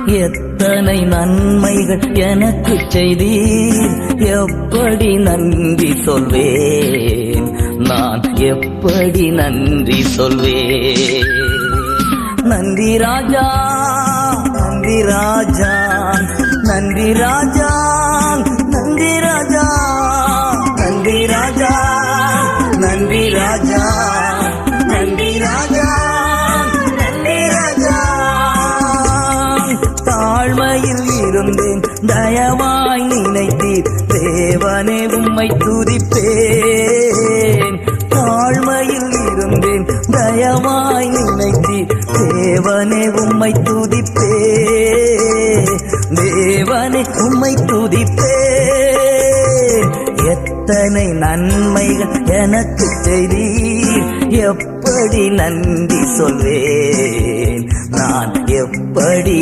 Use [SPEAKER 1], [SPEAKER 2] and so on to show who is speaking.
[SPEAKER 1] எத்தனை நன்மைகள் எனக்கு செய்தீர், எப்படி நன்றி சொல்வேன், நான் எப்படி நன்றி சொல்வேன். நன்றி ராஜா, நன்றி ராஜா, நன்றி ராஜா, நன்றி ராஜா, நன்றி ராஜா, நன்றி ராஜா, நன்றி ராஜா, நன்றி ராஜா. தாழ்மையில் இருந்தேன், தயவாய் நினைத்தீர், தேவனே உம்மை துதிப்பேன். தாழ்மையில் இருந்தேன், தயவாய் நினைத்தீர், தேவனே உம்மை துதிப்பேன், தேவனே உம்மை துதிப்பேன். எத்தனை நன்மைகள் எனக்கு செய்தீர், எப்படி நன்றி சொல்வேன், நான் எப்படி